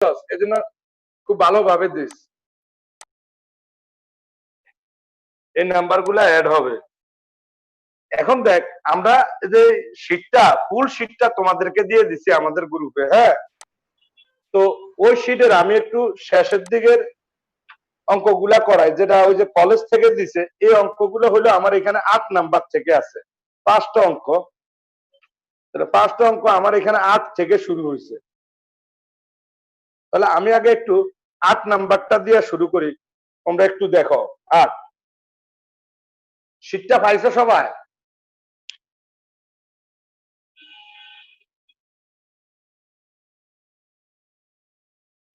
এজন্য খুব ভালোভাবে দিস, এই নাম্বার গুলা অ্যাড হবে। এখন দেখ আমরা যে শীটটা ফুল শীটটা তোমাদেরকে দিয়ে দিছি আমাদের গ্রুপে, হ্যাঁ। তো ওই শীটের আমি একটু শেষের দিকের অঙ্কগুলা করাই, যেটা ওই যে কলেজ থেকে দিছে, এই অঙ্কগুলো হলো আমার এখানে 8 নাম্বার থেকে আছে, 5টা অঙ্ক। তাহলে 5টা অঙ্ক আমার এখানে 8 থেকে শুরু হয়েছে। তাহলে আমি আগে একটু 8 নাম্বারটা দিয়ে শুরু করি, তোমরা একটু দেখো। 8 শীটটা পাইছো সবাই?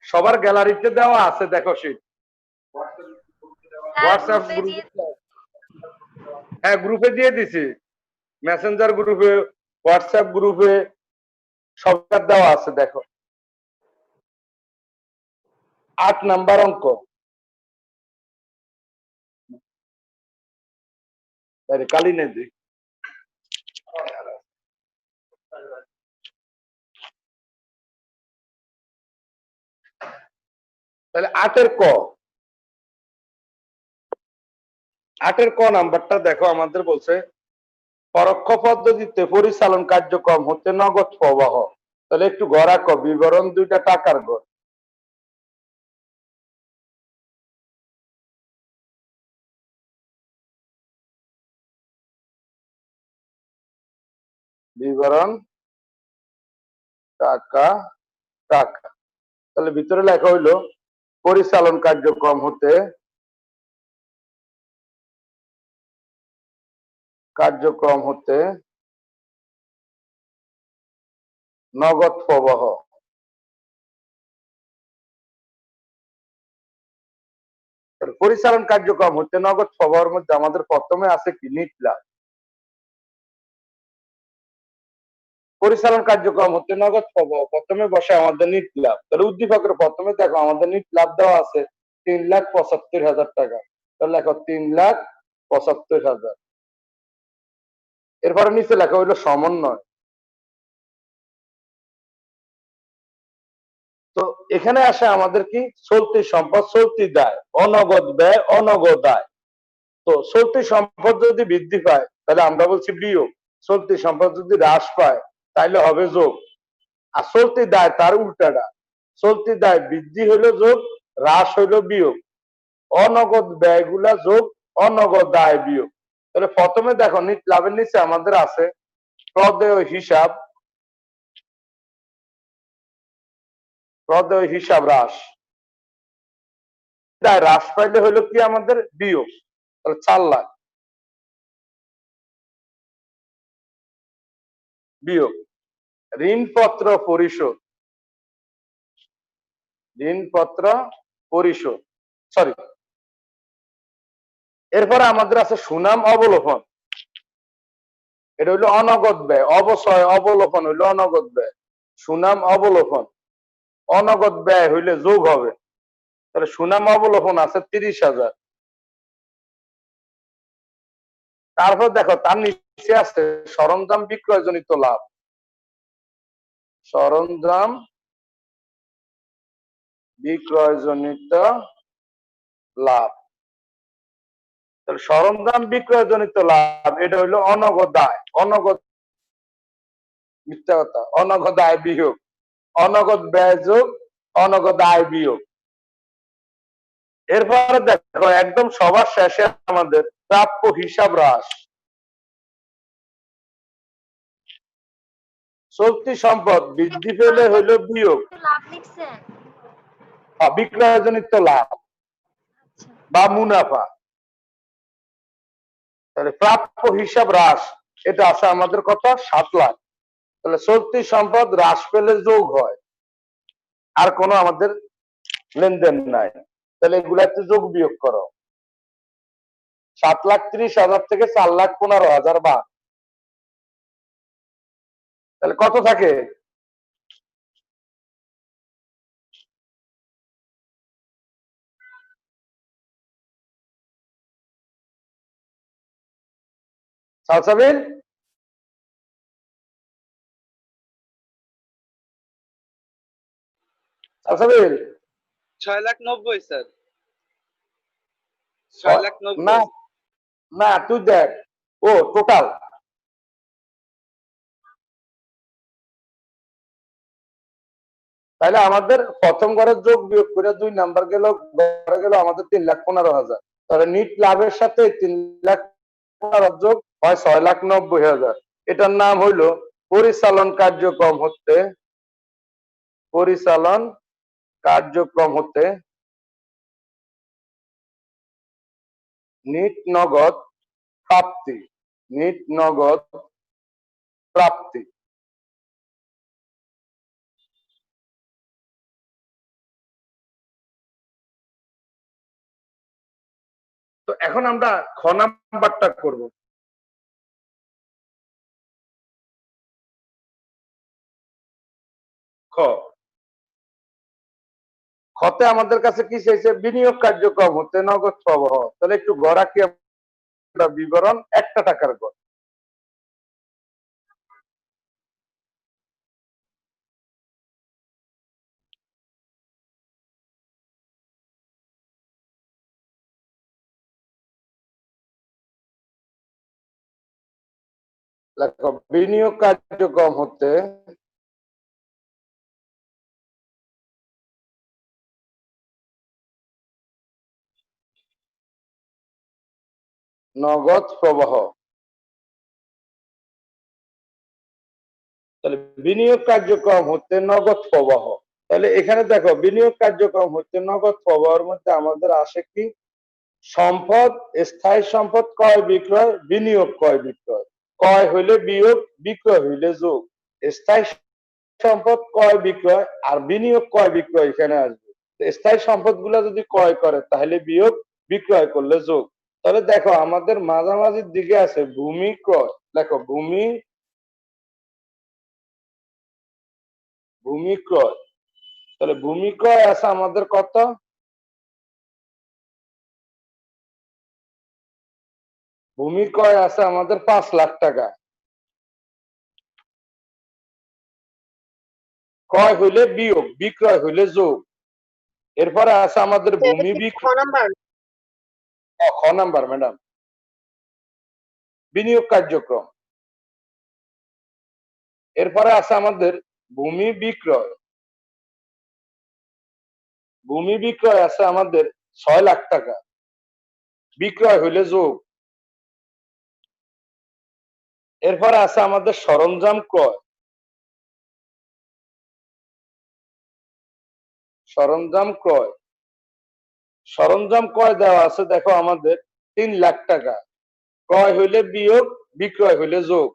সবার গ্যালারিতে দেওয়া আছে, দেখো শীট। হোয়াটসঅ্যাপ গ্রুপে, হ্যাঁ গ্রুপে দিয়ে দিছি, মেসেঞ্জার গ্রুপে, হোয়াটসঅ্যাপ গ্রুপে সবার দেওয়া আছে, দেখো। 8 নাম্বার অঙ্ক, কালি নেই। তাহলে 8 ক, 8 ক নাম্বারটা দেখো, আমাদের বলছে পরোক্ষ পদ্ধতিতে পরিচালন কার্যক্রম হতে নগদ প্রবাহ। তাহলে একটু ঘর আঁকো, বিবরণ 2টা টাকার ঘর। বিবরণ টাকা টাকা। তাহলে ভিতরে লেখা হইলো পরিচালন কার্যক্রম হতে নগদ প্রবাহ। পরিচালন কার্যক্রম হতে নগদ প্রবাহের মধ্যে আমাদের প্রথমে আছে কি, নিট লাভ। পরিচালন কার্যক্রম হতে নগদ প্রবাহ, প্রথমে বসে আমাদের নিট লাভ। তাহলে উদ্দীপকের প্রথমে দেখো আমাদের নিট লাভ দেওয়া আছে 3,75,000 টাকা। তাহলে লেখো 3,75,000। এরপরে নিচে লেখা হইলো সমন্বয়। তো এখানে আসে আমাদের কি, চলতি সম্পদ, চলতি দায়, অনগদ ব্যয়, অনগদ আয়। তো চলতি সম্পদ যদি বৃদ্ধি পায় তাহলে আমরা বলছি বিয়োগ, চলতি সম্পদ যদি হ্রাস পায় তাহলে হবে যোগ। আর চলতি দায় তার উল্টাটা, চলতি দায় বৃদ্ধি হইলো যোগ, হ্রাস হইলো বিয়োগ। অনগদ ব্যয়গুলা যোগ, অনগদ আয় বিয়োগ। তাহলে প্রথমে দেখো নিট লাভের নিচে আমাদের আছে প্রদেয় হিসাব, প্রদেয় হিসাব হ্রাস। হ্রাস পাইলে হইলো কি আমাদের বিয়োগ, তাহলে 4 লাখ বিয়োগ। ঋণপত্র পরিশোধ, ঋণপত্র পরিশোধ, সরি। এরপরে আমাদের আছে সুনাম অবলোকন, এটা হইলো অনগদ ব্যয়, অবচয় অবলোকন হইলো অনগদ ব্যয়, সুনাম অবলোকন। অনগদ ব্যয় হইলে যোগ হবে, তাহলে সুনাম অবলোকন আছে 30,000। তারপর দেখো তার নিচে আছে সরঞ্জাম বিক্রয়জনিত লাভ, সরঞ্জাম বিক্রয়জনিত লাভ। তাহলে সরঞ্জাম বিক্রয়জনিত লাভ এটা হইলো অনগদ আয়, অনগদ, মিথ্যা কথা, অনগদ আয় বিয়োগ, অনগদ ব্যয় যোগ, অনগদ আয় বিয়োগ। এরপরে দেখো একদম সবার শেষে আমাদের প্রাপ্য হিসাব হ্রাস। চলতি সম্পদ বৃদ্ধি পেলে হইল বিয়োগ, বিক্রয়জনিত লাভ বা মুনাফা। তাহলে প্রাপ্য হিসাব হ্রাস, এটা আছে আমাদের কত, 7 লাখ। তাহলে চলতি সম্পদ হ্রাস পেলে যোগ হয়, আর কোনো আমাদের লেনদেন নাই। তাহলে এগুলা একটু যোগ বিয়োগ করো, 7,30,000 থেকে 4,15,000 বা, তাহলে কত থাকে, সালসাবিল? আসাবিল 6,90,000 স্যার। না 6,90,000। না তুই দেখ ও টোটাল তাহলে আমাদের প্রথম ঘরের যোগ বিয়োগ করে 2 নাম্বার গেল ঘরে গেল আমাদের 3,15,000 তাহলে নিট লাভের সাথে 3,15,000 যোগ হয় 6,90,000 এটার নাম হইলো পরিচালন কার্যক্রম হতে নিট নগদ প্রাপ্তি তো এখন আমরা খ নাম্বারটা করব খ খতে আমাদের কাছে কি চাইছে বিনিয়োগ কার্যক্রম হতে নগদ প্রবাহ তাহলে একটু গড়া কি বিবরণ একটা টাকার গড় দেখো বিনিয়োগ কার্যক্রম হতে নগদ প্রবাহ তাহলে বিনিয়োগ কার্যক্রম হতে নগদ প্রবাহ তাহলে এখানে দেখো বিনিয়োগ কার্যক্রম হতে নগদ প্রবাহের মধ্যে আমাদের আসে কি সম্পদ স্থায়ী সম্পদ ক্রয় বিক্রয় বিনিয়োগ ক্রয় বিক্রয় ক্রয় হইলে বিয়োগ বিক্রয় হইলে যোগ স্থায়ী সম্পদ ক্রয় বিক্রয় আর বিনিয়োগ ক্রয় বিক্রয় এখানে আসবে স্থায়ী সম্পদ গুলা যদি ক্রয় করে তাহলে বিয়োগ বিক্রয় করলে যোগ তাহলে দেখো আমাদের মাঝামাঝির দিকে আছে ভূমি ক্রয় দেখো ভূমি ক্রয় তাহলে ভূমি ক্রয় আছে আমাদের কত ভূমি ক্রয় আছে আমাদের 5,00,000 টাকা ক্রয় হইলে বিয়োগ বিক্রয় হইলে যোগ এরপরে আছে আমাদের ভূমি বিক্রয় খ নাম্বার ম্যাডাম বিনিয়োগ কার্যক্রম এরপরে আছে আমাদের ভূমি বিক্রয় আছে আমাদের 6,00,000 টাকা বিক্রয় হইলে যোগ এরপরে আছে আমাদের সরঞ্জাম ক্রয় সরঞ্জাম ক্রয় দেওয়া আছে দেখো আমাদের 3,00,000 টাকা ক্রয় হইলে বিয়োগ বিক্রয় হইলে যোগ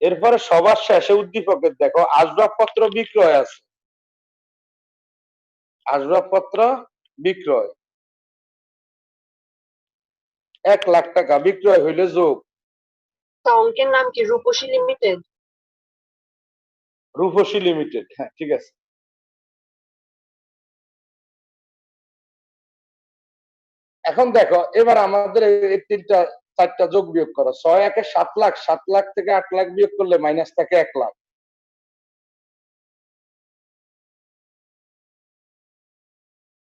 এরপরে সবার শেষে উদ্দীপকের দেখো আসবাবপত্র বিক্রয় আছে আসবাবপত্র বিক্রয় 1,00,000 টাকা বিক্রয় হইলে যোগ অঙ্কের নাম কি রূপসী লিমিটেড হ্যাঁ ঠিক আছে এখন দেখো এবার আমাদের এই 3-4টা যোগ বিয়োগ করো 6 1 7,00,000 7,00,000 থেকে 8,00,000 বিয়োগ করলে মাইনাস থাকে 1,00,000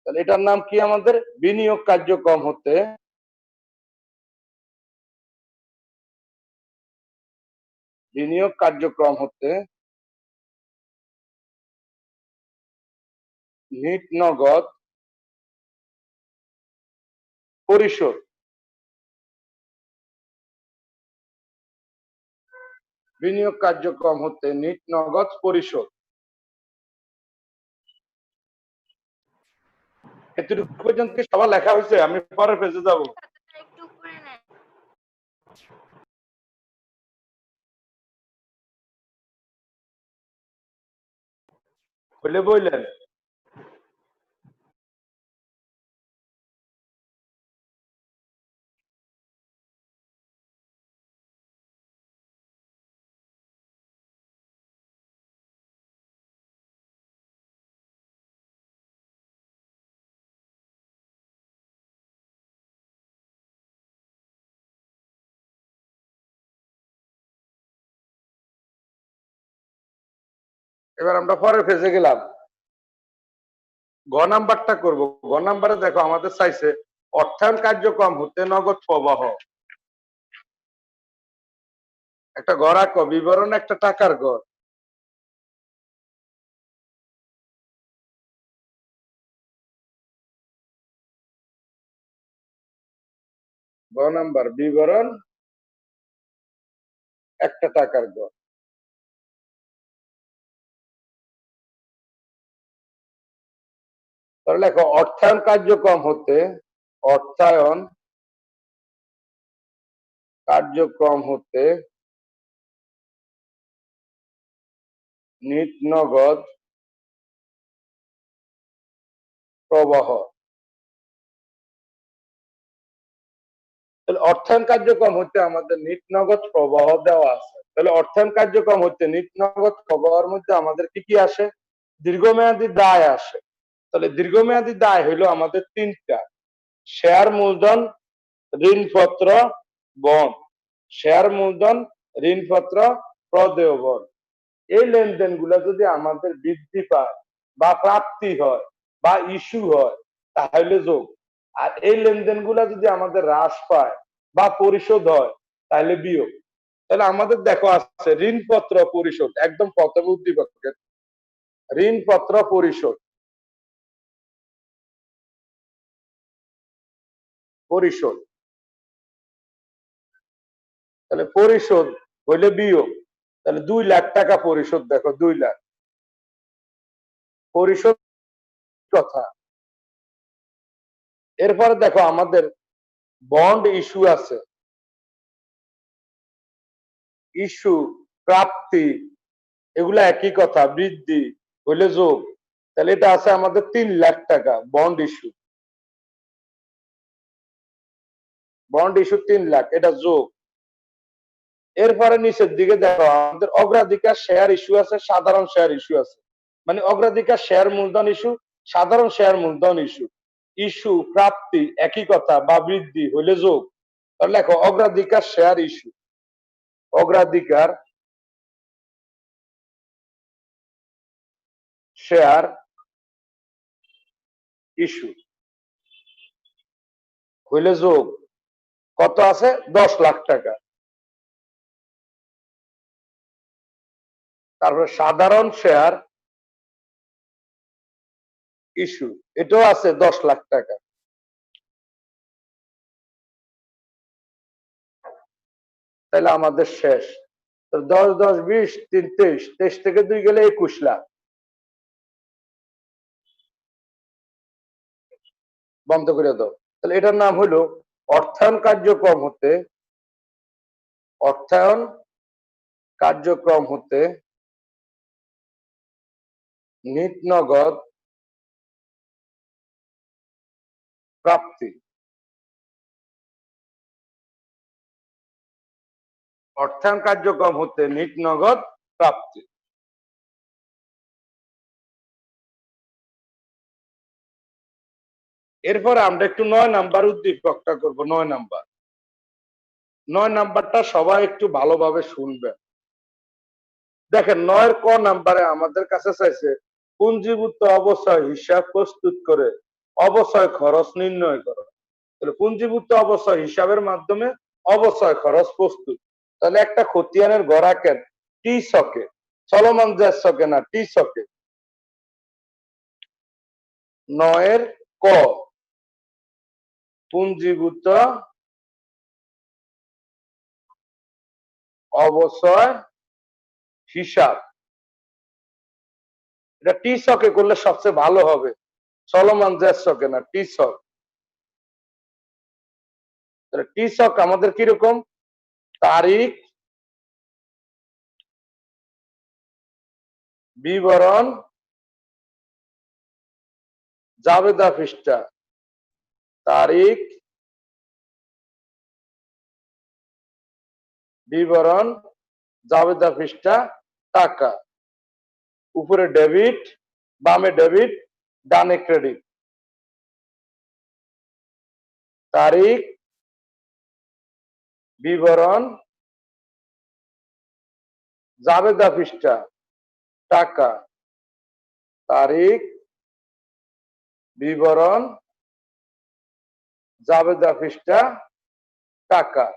তাহলে এটার নাম কি আমাদের বিনিয়োগ কার্যক্রম হতে নিট নগদ পরিশোধ বিনিয়োগ কার্যক্রম হতে নিট নগদ পরিশোধ এতটুকু পর্যন্ত সবার লেখা হয়েছে আমি পরের পেজে যাব বলে বললেন এবার আমরা পরের পেজে গেলাম, গ নাম্বারটা করব। গ নাম্বারে দেখো আমাদের চাইছে অর্থায়ন কার্যক্রম হতে নগদ প্রবাহ। একটা ঘর আঁকো, বিবরণ একটা টাকার ঘর। গ নাম্বার বিবরণ একটা টাকার ঘর। তাহলে লেখো অর্থায়ন কার্যক্রম হতে, অর্থায়ন কার্যক্রম হতে নিট নগদ প্রবাহ। তাহলে অর্থায়ন কার্যক্রম হতে আমাদের নিট নগদ প্রবাহ দেওয়া আছে। তাহলে অর্থায়ন কার্যক্রম হতে নিট নগদ প্রবাহের মধ্যে আমাদের কি কি আসে? দীর্ঘমেয়াদী দায় আসে। তাহলে দীর্ঘমেয়াদী দায় হইলো আমাদের তিনটা: শেয়ার মূলধন, ঋণপত্র, বন্ড। শেয়ার মূলধন, ঋণপত্র, প্রদেয় বন্ড। এই লেনদেন গুলা যদি আমাদের বৃদ্ধি পায় বা প্রাপ্তি হয় বা ইস্যু হয় তাহলে যোগ। আর এই লেনদেন গুলা যদি আমাদের হ্রাস পায় বা পরিশোধ হয় তাহলে বিয়োগ। তাহলে আমাদের দেখো আছে ঋণপত্র পরিশোধ, একদম প্রথম উদ্দীপকের ঋণপত্র পরিশোধ। পরিশোধ তাহলে পরিশোধ হইলে বিয়োগ। তাহলে 2 লাখ টাকা পরিশোধ, দেখো 2 লাখ পরিশোধ কথা। এরপরে দেখো আমাদের বন্ড ইস্যু আছে, ইস্যু, প্রাপ্তি, এগুলা একই কথা, বৃদ্ধি হইলে যোগ। তাহলে এটা আছে আমাদের 3 লাখ টাকা bond issue. Bond issue 3 lakh, এটা যোগ। এরপরে নিচের দিকে দেখো আমাদের অগ্রাধিকার শেয়ার ইস্যু আছে, সাধারণ শেয়ার ইস্যু আছে। মানে অগ্রাধিকার শেয়ার মূলধন ইস্যু, সাধারণ শেয়ার মূলধন ইস্যু। ইস্যু, প্রাপ্তি একই কথা বা বৃদ্ধি হইলে যোগ। তাহলে লেখো অগ্রাধিকার শেয়ার ইস্যু। অগ্রাধিকার শেয়ার ইস্যু হইলে যোগ। কত আছে? 10 লাখ টাকা। তারপরে সাধারণ শেয়ার ইস্যু, এটাও আছে 10 লাখ টাকা। তাহলে আমাদের শেষ 10 10 20 3 23, 23 থেকে 2 গেলে 21 লাখ। বন্ধ করে দাও। তাহলে এটার নাম হলো অর্থায়ন কার্যক্রম হতে, অর্থায়ন কার্যক্রম হতে নিট নগদ প্রাপ্তি। অর্থায়ন কার্যক্রম হতে নিট নগদ প্রাপ্তি। এরপরে আমরা একটু 9 নাম্বার উদ্দীপকটা করব। 9 নাম্বার, 9 নাম্বারটা সবাই একটু ভালোভাবে শুনবেন। দেখেন 9-এর ক নাম্বারে আমাদের কাছে চাইছে পুঞ্জীভূত অবচয় হিসাব প্রস্তুত করে অবচয় খরচ নির্ণয় করো। তাহলে পুঞ্জীভূত অবচয় হিসাবের মাধ্যমে অবচয় খরচ প্রস্তুত। তাহলে একটা খতিয়ানের ঘর আঁকেন টি ছকে, চলমান জ্যাজ ছকে না, টি ছকে। 9-এর ক, পুঞ্জীভূত অবচয় হিসাব। এটা টি ছকে করলে সবচেয়ে ভালো হবে, চলমান জ্যাজ ছকে না, টি ছক। তাহলে টি ছক আমাদের কিরকম? তারিখ, বিবরণ, জাবেদা পৃষ্ঠা। তারিখ, বিবরণ, জাবেদা পৃষ্ঠা, টাকা। উপরে ডেবিট, বামে ডেবিট, ডানে ক্রেডিট। তারিখ, বিবরণ, জাবেদা পৃষ্ঠা, টাকা, তারিখ, বিবরণ, জাবেদা পৃষ্ঠা, টাকা।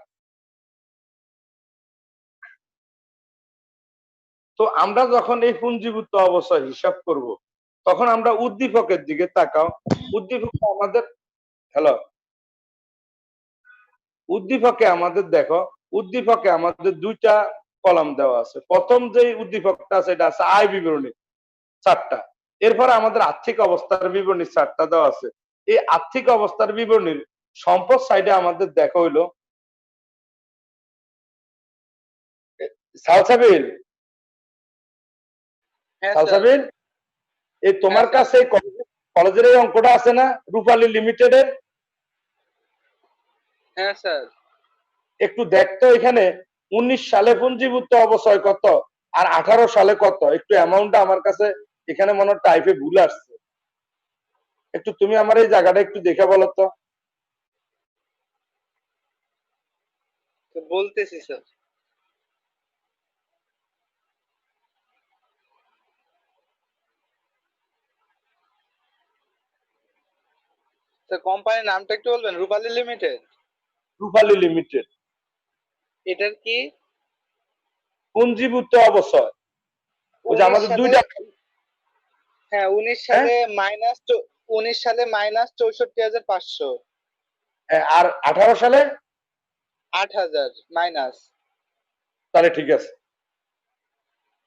তো আমরা যখন এই পুঞ্জীভূত অবস্থা হিসাব করব, তখন আমরা উদ্দীপকের দিকে তাকাও। উদ্দীপক আমাদের হ্যালো উদ্দীপকে আমাদের দেখো, উদ্দীপকে আমাদের দুইটা কলাম দেওয়া আছে। প্রথম যে উদ্দীপকটা আছে এটা আছে আয় বিবরণী 4টা। এরপরে আমাদের আর্থিক অবস্থার বিবরণী 4টা দেওয়া আছে। এই আর্থিক অবস্থার বিবরণীর সম্পদ সাইডে আমাদের দেখা হইলো সালসাবিল হ্যাঁ স্যার। সালসাবিল এই তোমার হ্যাঁ, কাছে কলেজের এই অঙ্কটা আছে না, রূপালী লিমিটেডের? হ্যাঁ স্যার। একটু দেখতো এখানে 19 সালে পুঞ্জীভূত অবচয় কত আর 18 সালে কত, একটু অ্যামাউন্টটা আমার কাছে এখানে মনে হয় টাইপে ভুল আসছে। একটু তুমি আমার এই জায়গাটা একটু দেখে বলো তো। তো বলতেছি স্যার। স্যার কোম্পানির নামটা একটু বলবেন? রূপালী লিমিটেড। রূপালী লিমিটেড এটার কি? পুঞ্জীভূত অবচয়। ওই যে 19 আমাদের সালে, দুইটা হ্যাঁ 19 হ্যাঁ সালে মাইনাস 19 সালে মাইনাস 64,500। হ্যাঁ, আর 18 সালে 8,000 মাইনাস। তাহলে ঠিক আছে।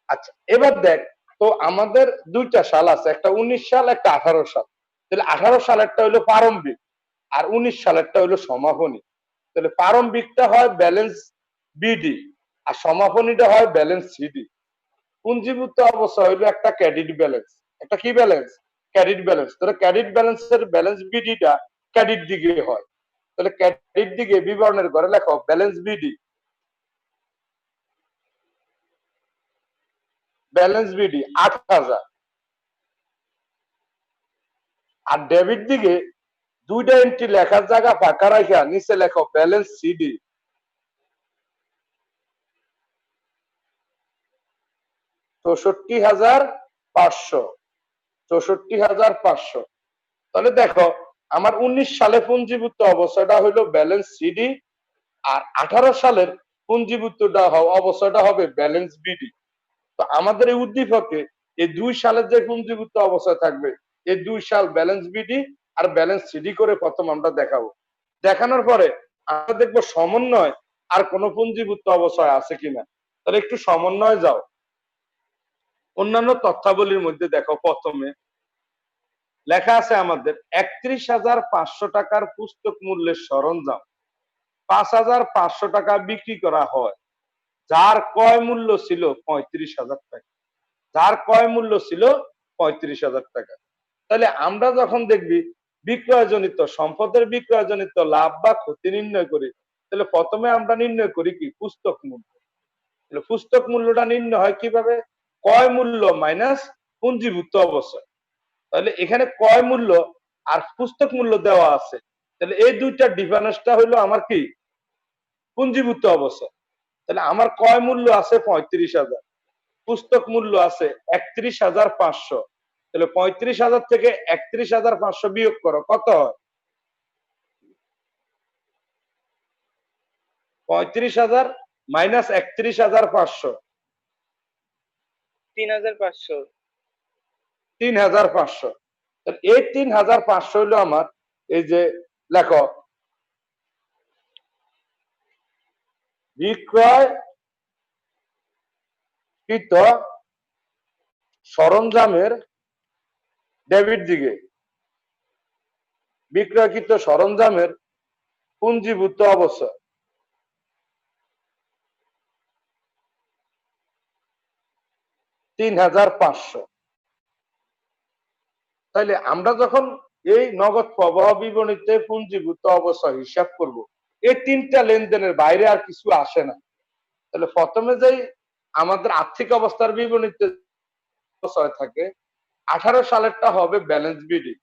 আচ্ছা এবার দেখ, তো আমাদের দুইটা সাল আছে, একটা 19 সাল একটা 18 সাল। তাহলে 18 সালেরটা হইলো প্রারম্ভিক আর 19 সালেরটা হইলো সমাপনী। তাহলে প্রারম্ভিকটা হয় ব্যালেন্স বিডি আর সমাপনীটা হয় ব্যালেন্স সিডি। পুঞ্জীভূত অবস্থা হইলো একটা ক্রেডিট ব্যালেন্স। একটা কি ব্যালেন্স? Credit balance. তাহলে ক্রেডিট ব্যালেন্সের ব্যালেন্স বিডিটা ক্রেডিট দিকে হয়। তাহলে ক্রেডিট দিকে বিবরণের ঘরে লেখো ব্যালেন্স বিডি, ব্যালেন্স বিডি 8,000। আর ডেবিট দিকে দুইটা এন্ট্রি লেখার জায়গা ফাঁকা রাখা নিচে লেখো ব্যালেন্স সিডি 64,500, 64,500। তাহলে দেখো আমার 19 সালে পুঞ্জীভূত অবস্থাটা হইলো ব্যালেন্স সিডি আর 18 সালের পুঞ্জীভূতটা অবস্থাটা হবে ব্যালেন্স বিডি। তো আমাদের এই উদ্দীপকে এই 2 সালের যে পুঞ্জীভূত অবস্থায় থাকবে, এই 2 সাল ব্যালেন্স বিডি আর ব্যালেন্স সিডি করে প্রথম আমরা দেখাবো। দেখানোর পরে আমরা দেখবো সমন্বয় আর কোন পুঞ্জীভূত অবস্থায় আছে কিনা। তাহলে একটু সমন্বয় যাও। অন্যান্য তথ্যাবলীর মধ্যে দেখো প্রথমে লেখা আছে আমাদের 31,500 টাকার পুস্তক মূল্যের সরঞ্জাম 5,500 টাকা বিক্রি করা হয়, যার ক্রয় মূল্য ছিল 35,000 টাকা। যার ক্রয় মূল্য ছিল 35,000 টাকা। তাহলে আমরা যখন দেখবি বিক্রয়জনিত সম্পদের বিক্রয়জনিত লাভ বা ক্ষতি নির্ণয় করি, তাহলে প্রথমে আমরা নির্ণয় করি কি পুস্তক মূল্য। তাহলে পুস্তক মূল্যটা নির্ণয় হয় কিভাবে? ক্রয় মূল্য মাইনাস পুঞ্জীভূত অবস্থা। তাহলে এখানে ক্রয় মূল্য আর পুস্তক মূল্য দেওয়া আছে। তাহলে এই দুইটা ডিফারেন্সটা হলো আমার কি পুঞ্জীভূত অবস্থা। তাহলে আমার ক্রয় মূল্য আছে 35,000, পুস্তক মূল্য আছে 31,500। তাহলে 35,000 থেকে 31,500 বিয়োগ করো, কত হয়? 35,000 মাইনাস 31,500, 3,500। 3,500। এই 3,500 হলো আমার এই যে লেখো বিক্রয়কৃত সরঞ্জামের ডেবিট দিকে, বিক্রয়কৃত সরঞ্জামের পুঞ্জীভূত অবস্থা 3,500। তাইলে আমরা যখন এই নগদ প্রবাহ বিবরণীতে পুঞ্জীভূত অবস্থা হিসাব করব, এই তিনটা লেনদেনের বাইরে আর কিছু আসে না। তাহলে প্রথমে যেই আমাদের আর্থিক অবস্থার বিবরণীতে অবস্থা থাকে, 18 সালেরটা হবে ব্যালেন্স বিডি,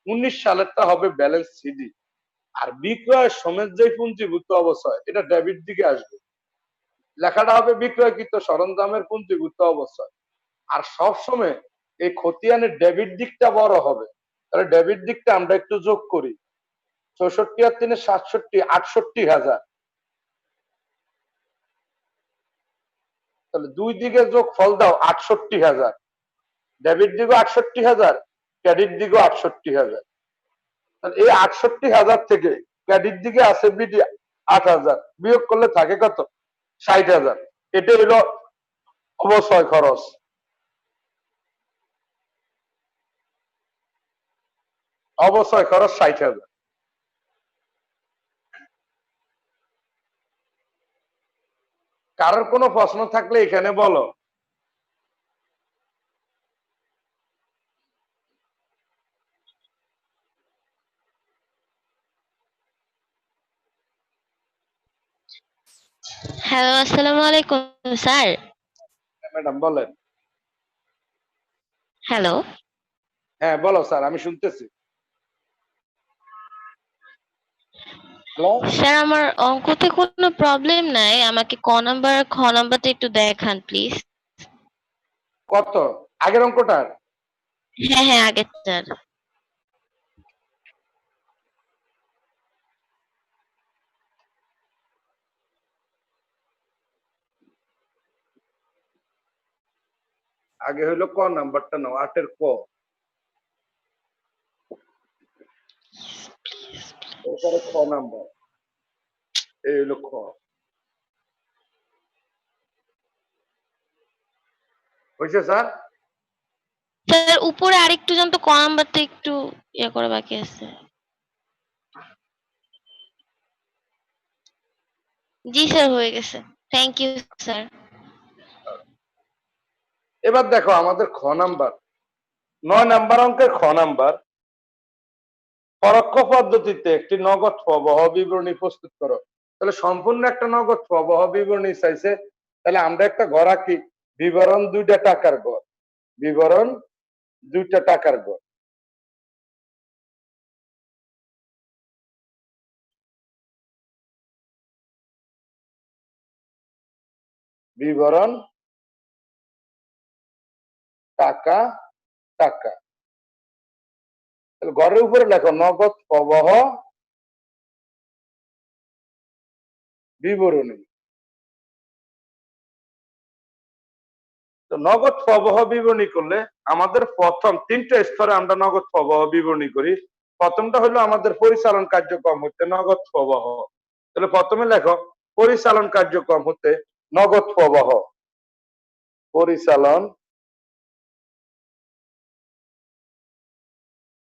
19 সালেরটা হবে ব্যালেন্স সিডি। আর বিক্রয় সমেত যে পুঞ্জীভূত অবস্থা এটা ডেবিট দিকে আসবে। লেখাটা হবে বিক্রয়কৃত সরঞ্জামের পুঞ্জীভূত অবস্থা। আর সবসময় এই খতিয়ানের ডেবিট দিকটা বড় হবে। তাহলে ডেবিট দিকটা আমরা একটু যোগ করি। 64 আর 3 67, 68,000। তাহলে দুই দিকে যোগ ফল দাও 68,000। ডেবিট দিকেও 68,000, ক্রেডিট দিকেও 68,000। তাহলে এই 68,000 থেকে ক্রেডিট দিকে আছে বিডি 8,000, বিয়োগ করলে থাকে কত? 60,000। এটা হলো অবশ্যই খরচ। অবশ্যই খরচ 60,000। কারোর কোনো প্রশ্ন থাকলে এখানে বলো। হ্যালো, আসসালামু আলাইকুম স্যার। ম্যাডাম বলেন। হ্যালো। হ্যাঁ বলো স্যার, আমি শুনতেছি। হ্যালো, স্যার, আমার অঙ্কতে কোনো প্রবলেম নাই, আমাকে ক নাম্বার আর খ নাম্বারটা একটু দেখান প্লিজ। কত আগের অঙ্কটার? হ্যাঁ হ্যাঁ, আগের স্যার। আগে হইলো ক নাম্বারটা নাও, 8-এর ক। এরপরে খ নাম্বার, এই হইলো খ। হয়েছে স্যার? স্যার, উপরে আরেকটু জানতো, ক নাম্বারটা একটু ইয়ে করা বাকি আছে। জি স্যার, হয়ে গেছে। Thank you sir. এবার দেখো আমাদের খ নাম্বার, 9 নাম্বার অঙ্কের খ নাম্বার। পরোক্ষ পদ্ধতিতে একটি নগদ প্রবাহ বিবরণী প্রস্তুত করো। তাহলে সম্পূর্ণ একটা নগদ প্রবাহ বিবরণী চাইছে। তাহলে আমরা একটা ঘর আঁকি, বিবরণ 2টা টাকার ঘর, বিবরণ 2টা টাকার ঘর। বিবরণ টাকা টাকা। তাহলে ঘরের উপরে লেখো নগদ প্রবাহ বিবরণী। তো নগদ প্রবাহ বিবরণী করলে আমাদের প্রথম 3টা স্তরে আমরা নগদ প্রবাহ বিবরণী করি। প্রথমটা হলো আমাদের পরিচালন কার্যক্রম হতে নগদ প্রবাহ। তাহলে প্রথমে লেখো পরিচালন কার্যক্রম হতে নগদ প্রবাহ। পরিচালন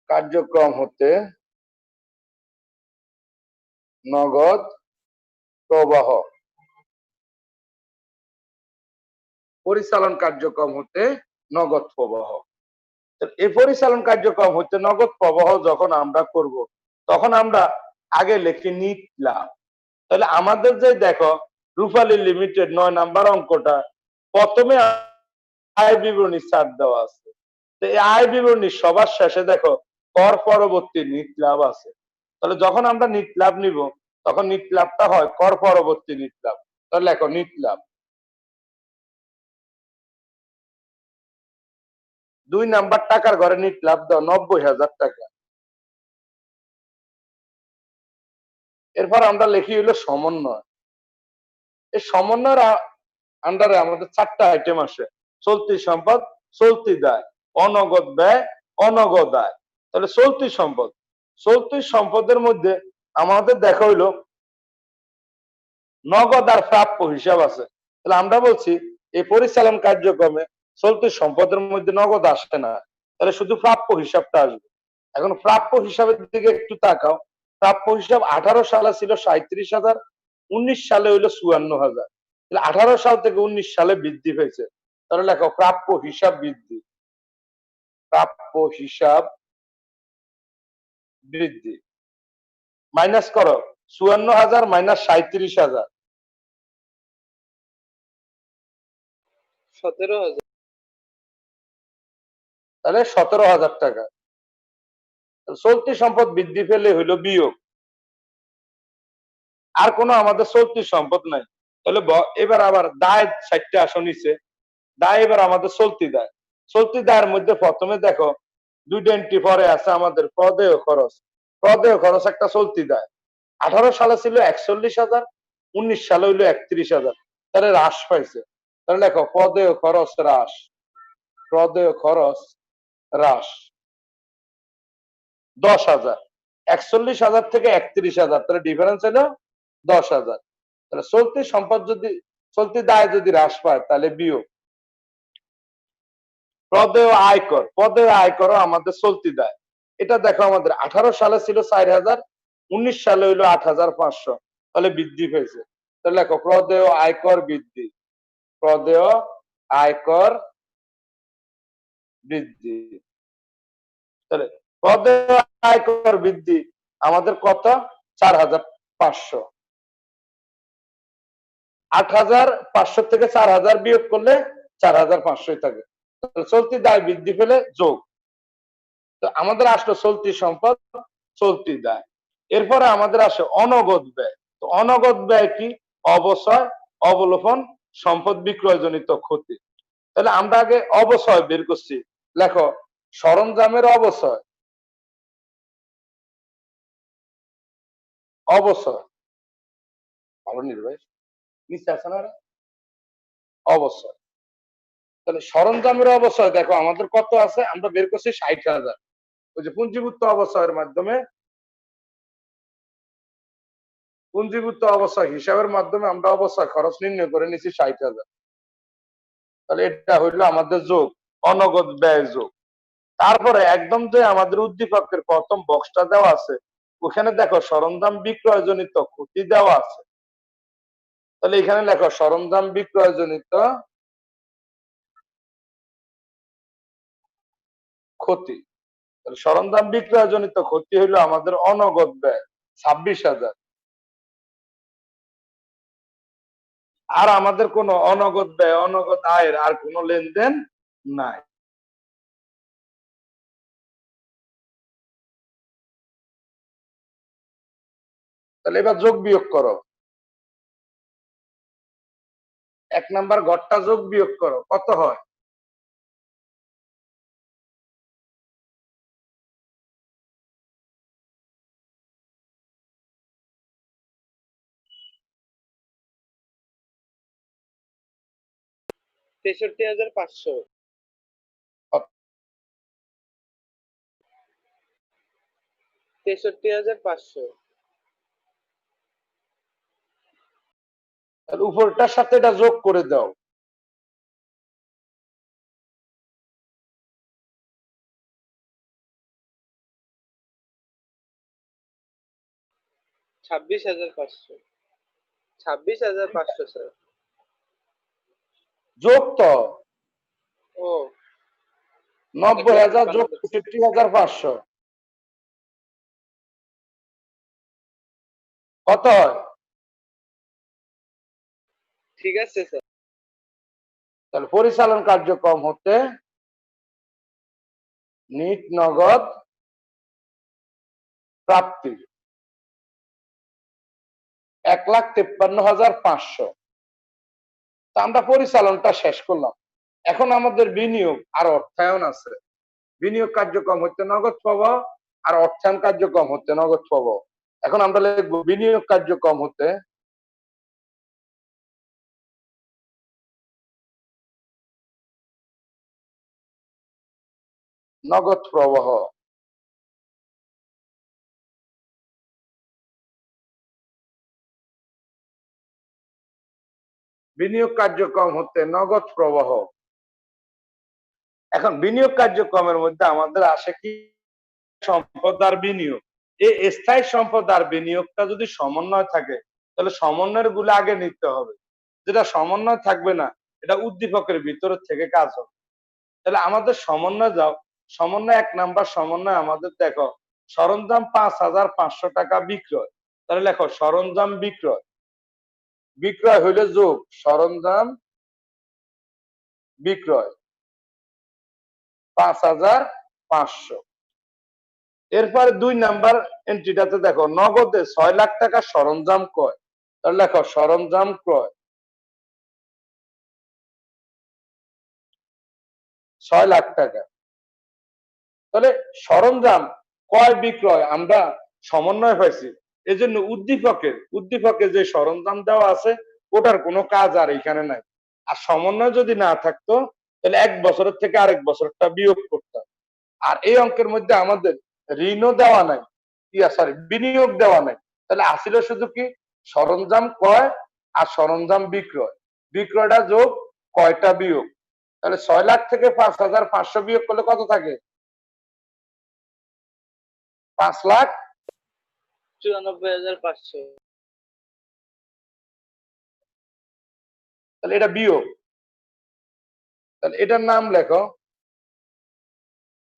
কার্যক্রম হতে নগদ প্রবাহ। পরিচালন কার্যক্রম হতে নগদ প্রবাহ। এই পরিচালন কার্যক্রম হতে নগদ প্রবাহ যখন আমরা করব, তখন আমরা আগে লিখি নিট লাভ। তাহলে আমাদের যে দেখো রূপালী লিমিটেড 9 নাম্বার অঙ্কটা, প্রথমে আয় বিবরণী চার্ট দেওয়া আছে। তো এই আয় বিবরণী সবার শেষে দেখো কর পরবর্তী নিট লাভ আছে। তাহলে যখন আমরা নিট লাভ নিব, তখন নিট লাভটা হয় কর পরবর্তী নিট লাভ। তাহলে লেখো নিট লাভ। 2 নাম্বার টাকার ঘরে নিট লাভ দাও 90,000 টাকা। এরপর আমরা লিখি হইলো সমন্বয়। এই সমন্বয়ের আন্ডারে আমাদের 4টা আইটেম আসে: চলতি সম্পদ, চলতি দায়, অনগদ ব্যয়, অনগদ আয়। তাহলে চলতি সম্পদ, চলতি সম্পদের মধ্যে আমাদের দেখা হইলো নগদ আর প্রাপ্য হিসাব আছে। তাহলে আমরা বলছি এই পরিচালন কার্যক্রমে চলতি সম্পদের মধ্যে নগদ আসে না, তাহলে শুধু প্রাপ্য হিসাবটা আসবে। এখন প্রাপ্য হিসাবের দিকে একটু তাকাও। প্রাপ্য হিসাব 18 সালে ছিল 37,000, 19 সালে হইলো 54,000। তাহলে 18 সাল থেকে 19 সালে বৃদ্ধি হয়েছে। তাহলে লেখো প্রাপ্য হিসাব বৃদ্ধি। প্রাপ্য হিসাব বৃদ্ধি। মাইনাস করো 54,000 মাইনাস 37,000, 17,000। তাহলে 17,000 টাকা। চলতি সম্পদ বৃদ্ধি পেলে হইলো বিয়োগ। আর কোনো আমাদের চলতি সম্পদ নাই। তাহলে এবার আবার দায় 60টা আসন নিচে, দায় এবার আমাদের চলতি দায়। চলতি দায়ের মধ্যে প্রথমে দেখো দুইটা এন্ট্রি পরে আছে আমাদের প্রদেয় খরচ। প্রদেয় খরচ একটা চলতি দায়। 18 সালে ছিল 41,000, 19 সালে হইলো 31,000, তাহলে হ্রাস পাইছে। তাহলে দেখো প্রদেয় খরচ হ্রাস, প্রদেয় খরচ হ্রাস 10,000, 41,000 থেকে 31,000, তাহলে ডিফারেন্স হলো 10,000। তাহলে চলতি সম্পদ যদি চলতি দায় যদি হ্রাস পায় তাহলে বিয়োগ। প্রদেয় আয়কর, প্রদেয় আয়করও আমাদের চলতি দায়। এটা দেখো আমাদের 18 সালে ছিল 4,000, 19 সালে হইলো 8,500, তাহলে বৃদ্ধি পেয়েছে। তাহলে দেখো প্রদেয় আয়কর বৃদ্ধি, প্রদেয় আয়কর বৃদ্ধি। তাহলে প্রদেয় আয়কর বৃদ্ধি আমাদের কত? 4,500। 8,500 থেকে 4,000 বিয়োগ করলে 4,500 থাকে। চলতি দায় বৃদ্ধি পেলে যোগ। তো আমাদের আসলো চলতি সম্পদ, চলতি দায়। এরপরে আমাদের আসে অনগদ ব্যয়। তো অনগদ ব্যয় কি? অবচয়, অবলোপন, সম্পদ বিক্রয়জনিত ক্ষতি। তাহলে আমরা আগে অবচয় বের করছি। লেখো সরঞ্জামের অবচয়, অবচয় ভালো নির্বাহ নিচে আছে না? অবচয়। তাহলে সরঞ্জামের অবচয় দেখো আমাদের কত আছে, আমরা বের করছি 60,000। ওই যে পুঞ্জীভূত অবচয়ের মাধ্যমে, পুঞ্জীভূত অবচয় হিসাবের মাধ্যমে আমরা অবচয় খরচ নির্ণয় করে নিছি 60,000। তাহলে এটা হইলো আমাদের যোগ, অনগদ ব্যয় যোগ। তারপরে একদম যে আমাদের উদ্দীপকের প্রথম বক্সটা দেওয়া আছে, ওখানে দেখো সরঞ্জাম বিক্রয়জনিত ক্ষতি দেওয়া আছে। তাহলে এখানে লেখো সরঞ্জাম বিক্রয়জনিত ক্ষতি। সরঞ্জাম বিক্রয়জনিত ক্ষতি হইলো আমাদের অনগদ ব্যয় 26,000। আর আমাদের কোনো অনগদ ব্যয়, অনগদ আয়ের আর কোনো লেনদেন নাই। তাহলে এবার যোগ বিয়োগ করো। 1 নাম্বার ঘরটা যোগ বিয়োগ করো, কত হয়? তেষট্টি হাজার পাঁচশো। 63,500। তাহলে উপরটার সাথে এটা যোগ করে দাও। 26,500। 26,500 স্যার। যোগ তো ও 90,000 যোগ 63,500 কত হয়? ঠিক আছে স্যার। তাহলে পরিচালন কার্যক্রম হতে নিট নগদ প্রাপ্তি 1,53,500। তা আমরা পরিচালনটা শেষ করলাম। এখন আমাদের বিনিয়োগ আর অর্থায়ন আছে। বিনিয়োগ কার্যক্রম হচ্ছে নগদ প্রবাহ, আর অর্থায়ন কার্যক্রম হচ্ছে নগদ প্রবাহ। এখন আমরা লিখবো বিনিয়োগ কার্যক্রম হতে নগদ প্রবাহ। বিনিয়োগ কার্যক্রম হতে নগদ প্রবাহ। এখন বিনিয়োগ কার্যক্রমের মধ্যে আমাদের আসে কি? সম্পদ আর বিনিয়োগ। এই স্থায়ী সম্পদ আর বিনিয়োগটা যদি সমন্বয় থাকে তাহলে সমন্বয়ের গুলো আগে নিতে হবে। যেটা সমন্বয় থাকবে না, এটা উদ্দীপকের ভিতরে থেকে কাজ হবে। তাহলে আমাদের সমন্বয় যাও। সমন্বয় 1 নাম্বার সমন্বয় আমাদের দেখো সরঞ্জাম 5,500 টাকা বিক্রয়। তাহলে লেখো সরঞ্জাম বিক্রয়, বিক্রয় হইলে যোগ সরঞ্জাম বিক্রয় 5,500। এরপরে 2 নাম্বার এন্ট্রিটাতে দেখো নগদে 6 লাখ টাকা সরঞ্জাম ক্রয়। তাহলে লেখো সরঞ্জাম ক্রয় 6 লাখ টাকা। তাহলে সরঞ্জাম ক্রয় বিক্রয় আমরা সমন্বয় পাইছি। এই জন্য উদ্দীপকের যে সরঞ্জাম দেওয়া আছে ওটার কোনো কাজ আর এখানে নাই। আর সমন্বয় যদি না থাকতো তাহলে 1 বছরের থেকে আরেক বছরটা বিয়োগ করতাম। আর এই অঙ্কের মধ্যে আমাদের ঋণও দেওয়া নাই, বিনিয়োগ দেওয়া নাই। তাহলে আসিল শুধু কি সরঞ্জাম ক্রয় আর সরঞ্জাম বিক্রয়, বিক্রয়টা যোগ কয়টা বিয়োগ। তাহলে 6 লাখ থেকে 5,500 বিয়োগ করলে কত থাকে? 5,94,500। 94,500। তাহলে এটা বিয়োগ। তাহলে এটার নাম লেখো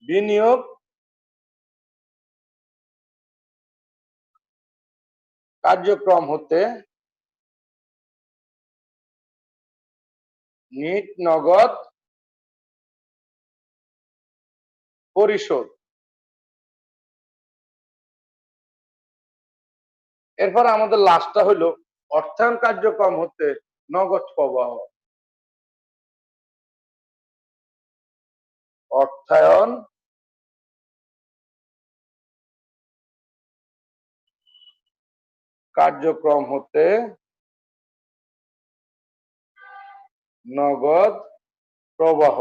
বিনিয়োগ কার্যক্রম হতে নিট নগদ পরিশোধ। এরপর আমাদের লাস্টটা হলো অর্থায়ন কার্যক্রম হতে নগদ প্রবাহ। অর্থায়ন কার্যক্রম হতে নগদ প্রবাহ।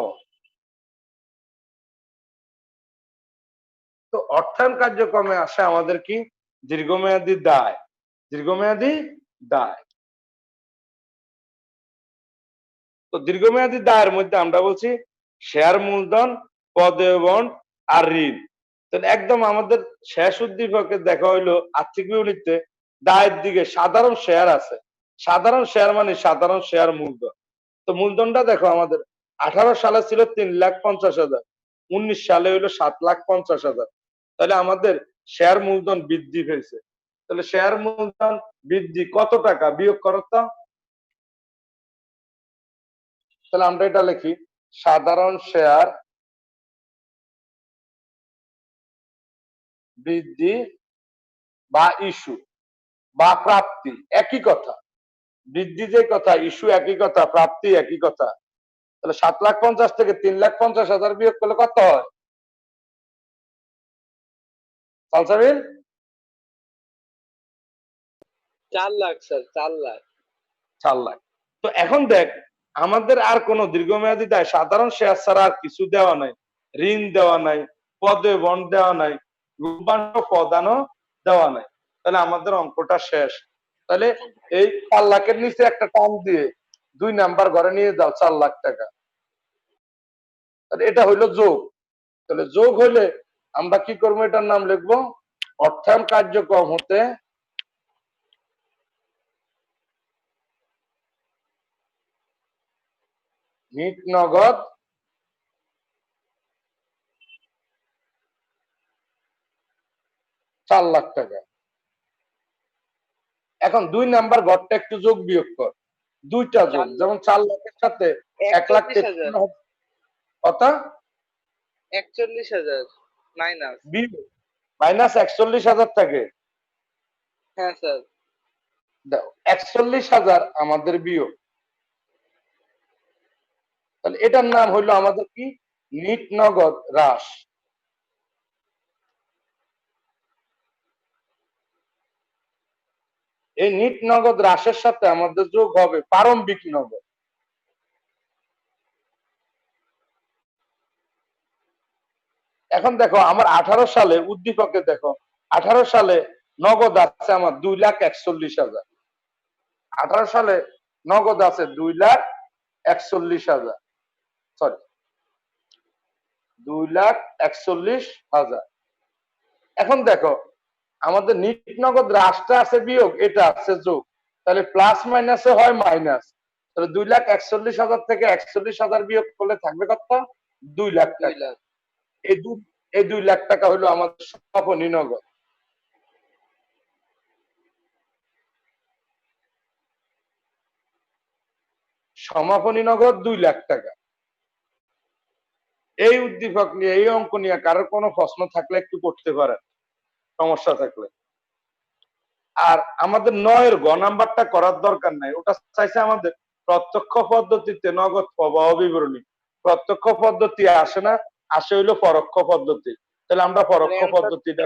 তো অর্থায়ন কার্যক্রমে আসে আমাদের কি দীর্ঘমেয়াদী দায়। দীর্ঘমেয়াদী দায়। তো দীর্ঘমেয়াদী দায়ের মধ্যে আমরা বলছি শেয়ার মূলধন, পদেয় বন্ড আর ঋণ। তাহলে একদম আমাদের শেষ উদ্দীপকে দেখা হইলো আর্থিক বিবরণীতে দায়ের দিকে সাধারণ শেয়ার আছে। সাধারণ শেয়ার মানে সাধারণ শেয়ার মূলধন। তো মূলধনটা দেখো আমাদের 18 সালে ছিল 3,50,000, 19 সালে হইলো 7,50,000। তাহলে আমাদের শেয়ার মূলধন বৃদ্ধি হয়েছে। তাহলে শেয়ার মূলধন বৃদ্ধি কত টাকা বিয়োগ করো তো। তাহলে আমরা এটা লিখি সাধারণ শেয়ার বৃদ্ধি বা ইস্যু বা প্রাপ্তি একই কথা। বৃদ্ধি যে কথা, ইস্যু একই কথা, প্রাপ্তি একই কথা। তাহলে 7,50,000 থেকে 3,50,000 বিয়োগ করলে কত হয়? সালসাবিল 4 লাখ স্যার, 4 লাখ। 4 লাখ। তো এখন দেখ আমাদের আর কোনো দীর্ঘমেয়াদী দায় সাধারণ শেয়ার ছাড়া আর কিছু দেওয়া নাই। ঋণ দেওয়া নাই, পদে বন্ড দেওয়া নাই, লভ্যাংশ প্রদানও দেওয়া নাই। তাহলে আমাদের অঙ্কটা শেষ। তাহলে এই 4 লাখের নিচে একটা টান দিয়ে 2 নাম্বার ঘরে নিয়ে যাও 4 লাখ টাকা। তাহলে এটা হইলো যোগ। তাহলে যোগ হইলে আমরা কি করবো? এটার নাম লিখবো অর্থায়ন কার্যক্রম হতে নিট নগদ ৳4 লাখ। এখন 2 নাম্বার ঘরটা একটু যোগ বিয়োগ কর। দুইটা যোগ, যেমন 4 লাখের সাথে 1,53,000 কথা 41,000 মাইনাস। মাইনাস 41,000 থাকে। হ্যাঁ স্যার। 41,000 আমাদের বিয়োগ। তাহলে এটার নাম হইলো আমাদের কি নিট নগদ হ্রাস। এই নিট নগদ হ্রাসের সাথে আমাদের যোগ হবে প্রারম্ভিক নগদ। এখন দেখো আমার 18 সালে উদ্দীপকে দেখো 18 সালে নগদ আছে আমার 2,41,000। 18 সালে নগদ আছে 2,41,000, সরি 2,41,000। এখন দেখো আমাদের নিট নগদ হ্রাসটা আছে বিয়োগ, এটা আছে যোগ। তাহলে প্লাস মাইনাসে হয় মাইনাস। তাহলে 2,41,000 থেকে 41,000 বিয়োগ করলে থাকবে কত? 2 লাখ 2 টাকা। লাখ। এই 2 লাখ টাকা হলো আমাদের সমাপনী নগদ। সমাপনী নগদ 2 লাখ টাকা। এই উদ্দীপক নিয়ে এই অঙ্ক নিয়ে কারোর কোনো প্রশ্ন থাকলে একটু করতে পারেন, সমস্যা থাকলে। আর আমাদের 9 গ নাম্বারটা করার দরকার নাই, ওটা চাইছে আমাদের প্রত্যক্ষ পদ্ধতিতে নগদ প্রবাহ বিবরণী। প্রত্যক্ষ পদ্ধতি আসে না, আসে হইলো পরোক্ষ পদ্ধতি। তাহলে আমরা পরোক্ষ Answer- পদ্ধতিটা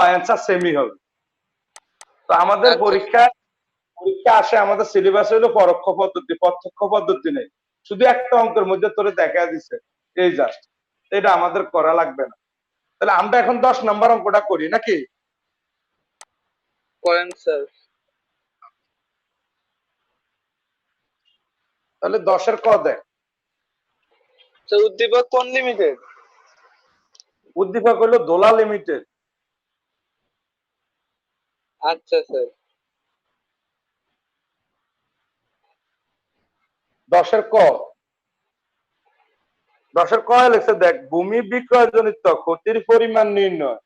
অ্যান্সার সেমই হবে। তো আমাদের আচ্ছা। পরীক্ষা আসে, আমাদের সিলেবাস হলো পরোক্ষ পদ্ধতি, প্রত্যক্ষ পদ্ধতি নেই। শুধু একটা অঙ্কের মধ্যে তোরে দেখা দিছে, এই জাস্ট। এটা আমাদের করা লাগবে না। তাহলে আমরা এখন 10 নম্বর অঙ্কটা করি নাকি? করেন স্যার। তাহলে 10-এর ক দেখ। স্যার উদ্দীপক কোন লিমিটেড? উদ্দীপক হলো দোলা লিমিটেড। আচ্ছা স্যার। 10-এর ক। 10-এর ক লিখছে দেখ, ভূমি বিক্রয়জনিত ক্ষতির পরিমাণ নির্ণয়।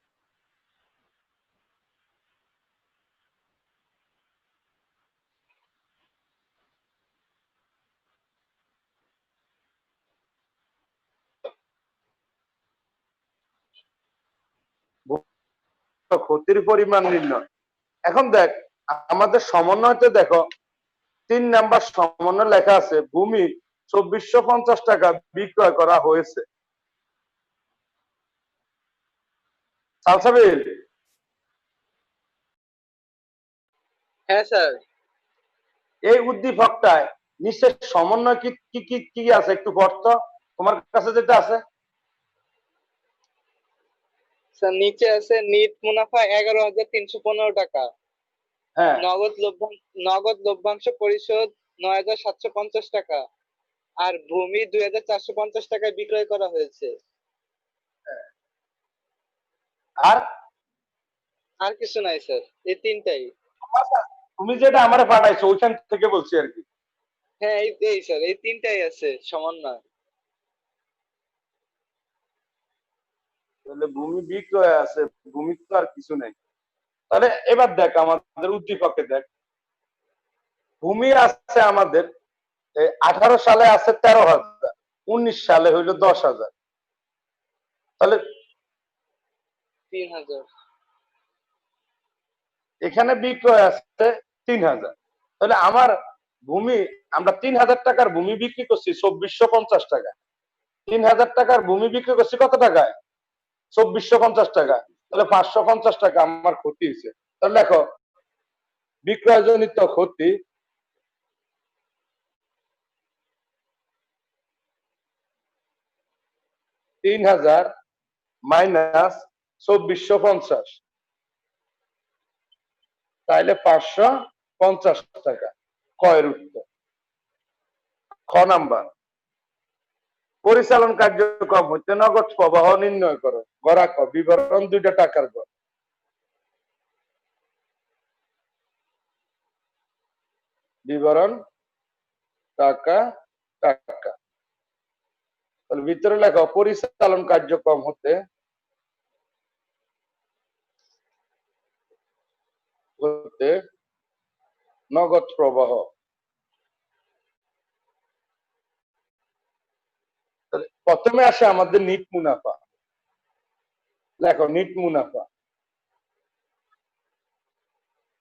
ক্ষতির পরিমাণ নির্ণয়। এখন দেখ, আমাদের সমন্বয়তে দেখো 3 নাম্বার সমন্বয় লেখা আছে ভূমি 2450 টাকা বিক্রয় করা হয়েছে। সালসাবিল, হ্যাঁ স্যার। এই উদ্দীপকটায় নিশ্চয় সমন্বয় কি কি কি কি আছে একটু পড়তো, তোমার কাছে যেটা আছে। স্যার নিচে আছে নিট মুনাফা 11,315 টাকা। হ্যাঁ, নগদ লভ্যাংশ পরিশোধ 9,750 টাকা। আর ভূমি 2,450 টাকায় বিক্রয় করা হয়েছে। আর আর কিছু নাই স্যার, এই তিনটাই। তুমি যেটা আমারে পাঠাইছো ওইখান থেকে বলছি আর কি। হ্যাঁ এই স্যার, এই তিনটাই আছে সমন্বয়। তাহলে ভূমি বিক্রয় আছে, ভূমি তো আর কিছু নেই। তাহলে এবার দেখ আমাদের উদ্দীপকে দেখ, ভূমি আছে আমাদের 18 সালে আছে 13,000, 19 সালে হইলো 10,000। তাহলে 3,000। এখানে বিক্রয় আছে 3,000। তাহলে আমার ভূমি, আমরা 3,000 টাকার ভূমি বিক্রি করছি 2450 টাকা। 3,000 টাকার ভূমি বিক্রি করছি কত টাকায়? 2450 টাকা। তাহলে 550 টাকা আমার ক্ষতি হয়েছে। তাহলে দেখো, বিক্রয়জনিত ক্ষতি $3,000 মাইনাস 2450, তাইলে 550 টাকা। কয়ের উত্তর। খ নাম্বার, পরিচালন কার্যক্রম হইতে নগদ প্রবাহ নির্ণয় করো। গড়া ক, বিবরণ দুইটা টাকার গড়। বিবরণ টাকা টাকা। তাহলে ভিতরে লেখো পরিচালন কার্যক্রম হতে হতে নগদ প্রবাহ। তাহলে প্রথমে আসে আমাদের নিট মুনাফা। দেখো নিট মুনাফা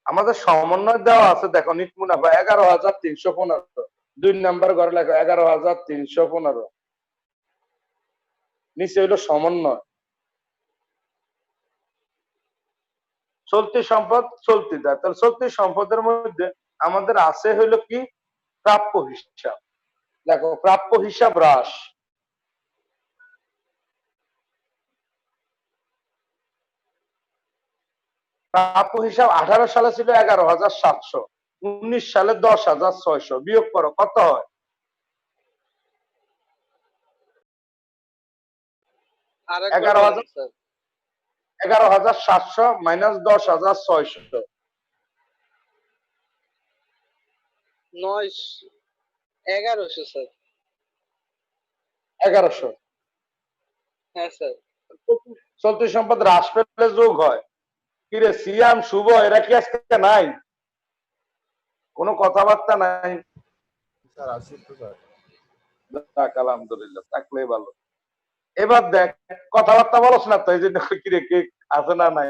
আমাদের সমন্বয় দেওয়া আছে। দেখো নিট মুনাফা 11,315। 2 নাম্বার ঘরে লেখো 11,315। নিচে হইলো সমন্বয়। চলতি সম্পদ চলতি দায়। তাহলে চলতি সম্পদের মধ্যে আমাদের আছে হইলো কি প্রাপ্য হিসাব। দেখো প্রাপ্য হিসাব হ্রাস। প্রাপ্য হিসাব 18 সালে ছিল 11,700, 19 সালে 10,600। বিয়োগ করো কত হয়? আরেকবার 11,000 বলেন স্যার। 11,700 মাইনাস 10,600। 1100 স্যার। 1100। হ্যাঁ স্যার। চলতি সম্পদ হ্রাস পেলে যোগ হয়। কিরে সিয়াম শুভ এরা কি আজকে নাই? কোনো কথাবার্তা নাই? স্যার আসি তো স্যার। যাক, আলহামদুলিল্লাহ, থাকলেই ভালো। এবার দেখ কথাবার্তা বলছ না তো, এই জন্য কিরে কে আছে না নাই।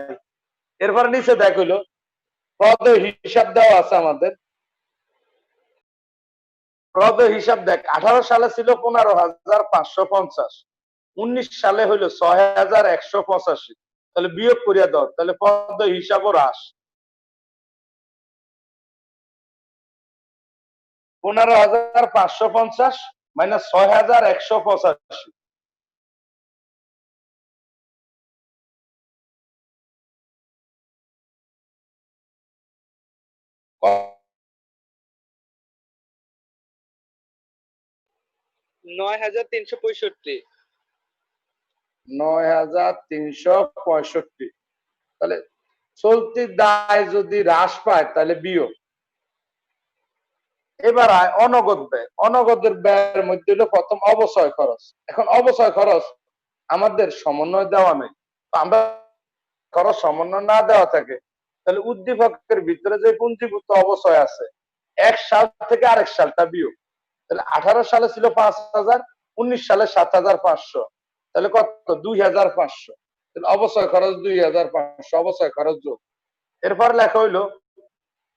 এরপর নিচে দেখ হইলো পদ হিসাব দেওয়া আছে আমাদের। পদ হিসাব দেখ 18 সালে ছিল 15,550, 19 সালে হইলো 6,185। তাহলে বিয়োগ করিয়া দাও, তাহলে পদ হিসাবও হ্রাস। 15,550 মাইনাস 6,185। 9,365। 9,365। তাহলে চলতি দায় যদি হ্রাস পায় তাহলে বিয়োগ। এবার আয় অনগদ ব্যয়। অনগদের ব্যয়ের মধ্যে হলো প্রথম অবচয় খরচ। এখন অবচয় খরচ আমাদের সমন্বয় দেওয়া নেই। আমরা খরচ সমন্বয় না দেওয়া থাকে তাহলে উদ্দীপকের ভিতরে যে পুঞ্জীভূত অবচয় আছে এক সাল থেকে আরেক সালটা বিয়োগ। তাহলে 18 সালে ছিল 5,000, 19 সালে 7,500। তাহলে কত? 2,500। তাহলে অবচয় খরচ 2,500, অবচয় খরচ যোগ। এরপর লেখা হইলো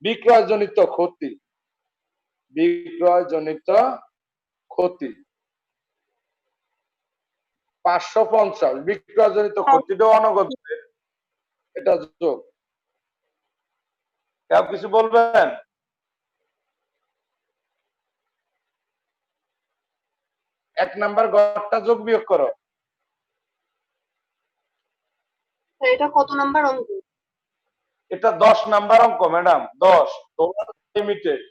বিক্রয়জনিত ক্ষতি। বিক্রয়জনিত ক্ষতি 550। বিক্রয়জনিত ক্ষতিটা অনগদ, এটা যোগ। কেউ কিছু বলবেন? এক নাম্বার ঘরটা যোগ বিয়োগ করো। এটা কত নাম্বার অঙ্ক? এটা 10 নাম্বার অঙ্ক ম্যাডাম, 10। তোমার লিমিটেড।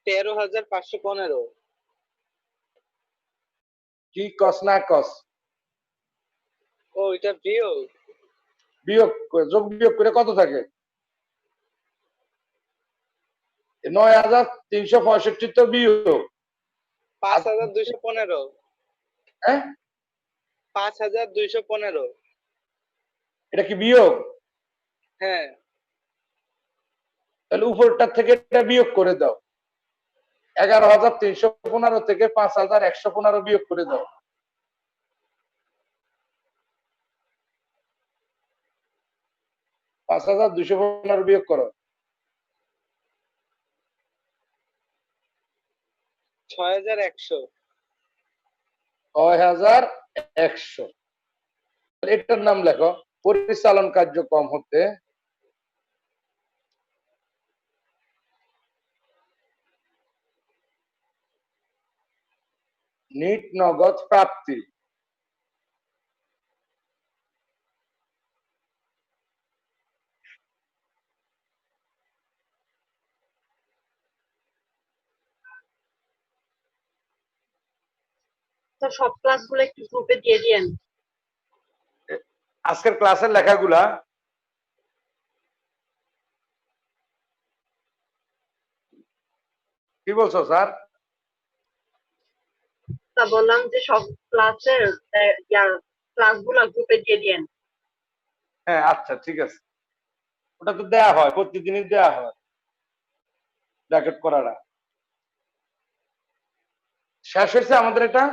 13,515। কি কস না কস? ও এটা বিয়োগ। বিয়োগ যোগ বিয়োগ করে কত থাকে? 9,365 তো বিয়োগ। 5,215। হ্যাঁ 5,215। এটা কি বিয়োগ? হ্যাঁ। তাহলে উপরটার থেকে এটা বিয়োগ করে দাও। 11,315 থেকে 5,115 বিয়োগ করে দাও। 5,215 বিয়োগ করো। 6,100। 6,100। এটার নাম লেখো পরিচালন কার্যক্রম হতে নিট নগদ প্রাপ্তি। তো সব ক্লাসগুলো একটু গ্রুপে দিয়ে দিয়েন। আজকের ক্লাসের লেখাগুলা কি বলছো স্যার? তা বললাম যে সব ক্লাসের ক্লাসগুলো গ্রুপে দিয়ে দিয়েন। হ্যাঁ আচ্ছা ঠিক আছে, ওটা তো দেয়া হয়, প্রতিদিনই দেয়া হয় ব্র্যাকেট করাটা। শেষ হয়েছে আমাদের এটা।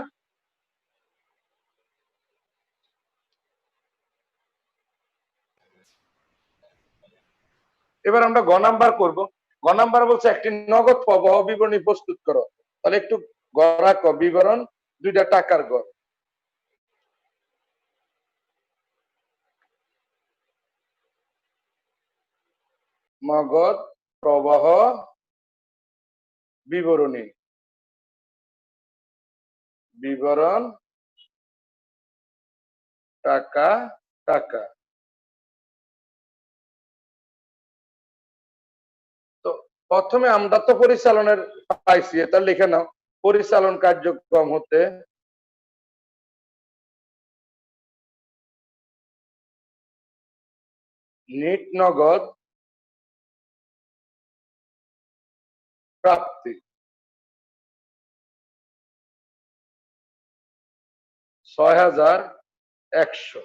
এবার আমরা গ নাম্বার করব। গ নাম্বার বলছে একটি নগদ প্রবাহ বিবরণী প্রস্তুত করো। তাহলে একটু গ রাখো, বিবরণ দুইটা টাকার গ। নগদ প্রবাহ বিবরণী, বিবরণ টাকা টাকা। তো প্রথমে আমরা তো পরিচালনের পাইছি, এটা লিখে নাও। পরিচালন কার্যক্রম হতে নিট নগদ প্রাপ্তি ৬,১০০।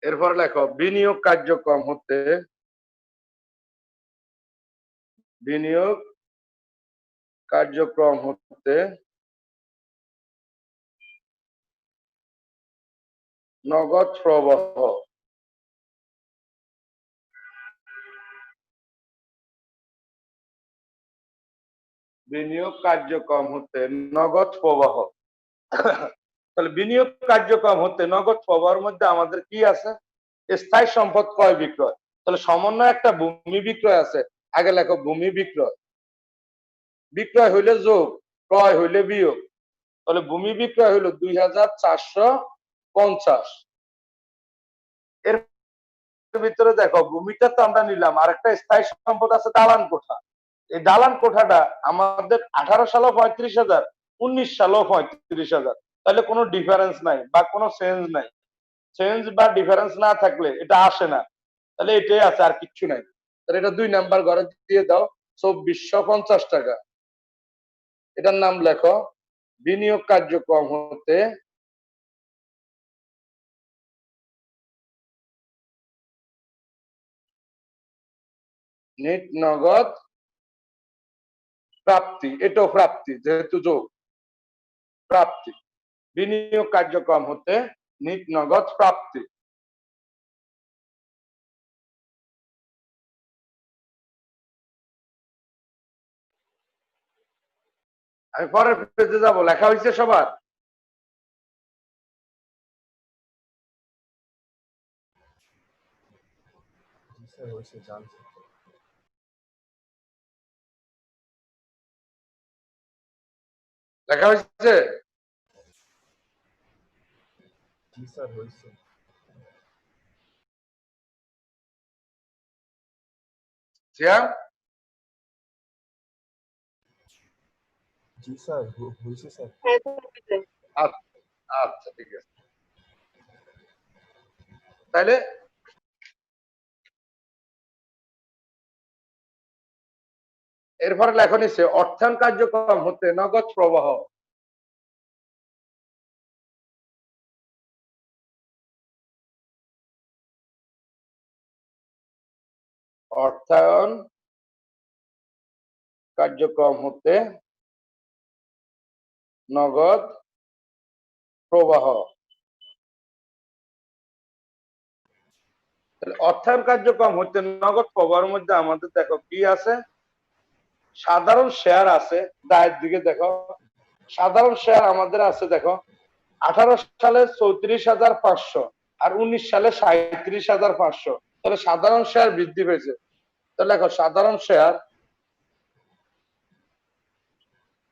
এরপর লেখো বিনিয়োগ কার্যক্রম হতে, বিনিয়োগ কার্যক্রম হতে নগদ প্রবাহ বিনিয়োগ কার্যক্রম হতে নগদ প্রবাহ। তাহলে বিনিয়োগ কার্যক্রম হতে নগদ প্রবাহের মধ্যে আমাদের কি আছে? স্থায়ী সম্পদ ক্রয় বিক্রয়। তাহলে সমন্বয় একটা ভূমি বিক্রয় আছে, আগে লেখো ভূমি বিক্রয়। বিক্রয় হইলে যোগ, ক্রয় হইলে বিয়োগ। তাহলে ভূমি বিক্রয় হইলো ২,৪৫০। এর ভিতরে দেখো ভূমিটা তো আমরা নিলাম, আর একটা স্থায়ী সম্পদ আছে দালান কোঠা। এই দালান কোঠাটা আমাদের 18 সালেও ৩৫,০০০, 19 সালেও ৩৫,০০০। তাহলে কোনো ডিফারেন্স নাই বা কোনো চেঞ্জ নাই। চেঞ্জ বা ডিফারেন্স না থাকলে এটা আসে না, তাহলে এটাই আছে, আর কিচ্ছু নাই। তাহলে এটা 2 নাম্বার ঘরে দিয়ে দাও, ২৪৫০ টাকা। এটার নাম লেখো বিনিয়োগ কার্যক্রম হতে নিট নগদ প্রাপ্তি। এটাও প্রাপ্তি, যেহেতু যোগ প্রাপ্তি। বিনিয়োগ কার্যক্রম হতে নিট নগদ প্রাপ্তি। আমি পরের পেজে যাব, লেখা হয়েছে সবার? জি স্যার হয়েছে, জানছি। লেখা হয়েছে? জি স্যার হয়েছে। সিয়াম? জি স্যার হয়েছে স্যার। হ্যাঁ স্যার। আচ্ছা আচ্ছা, ঠিক আছে। তাইলে এরপরে লেখা নিচ্ছে অর্থায়ন কার্যক্রম হতে নগদ প্রবাহ। অর্থায়ন কার্যক্রম হতে নগদ প্রবাহ। অর্থায়ন কার্যক্রম হতে নগদ প্রবাহের মধ্যে আমাদের দেখো কি আছে? সাধারণ শেয়ার আছে, দায়ের দিকে দেখো। সাধারণ শেয়ার আমাদের আছে দেখো 18 সালে ৩৪,৫০০ আর 19 সালে ৩৭,৫০০। তাহলে সাধারণ শেয়ার বৃদ্ধি পেয়েছে। তাহলে দেখো সাধারণ শেয়ার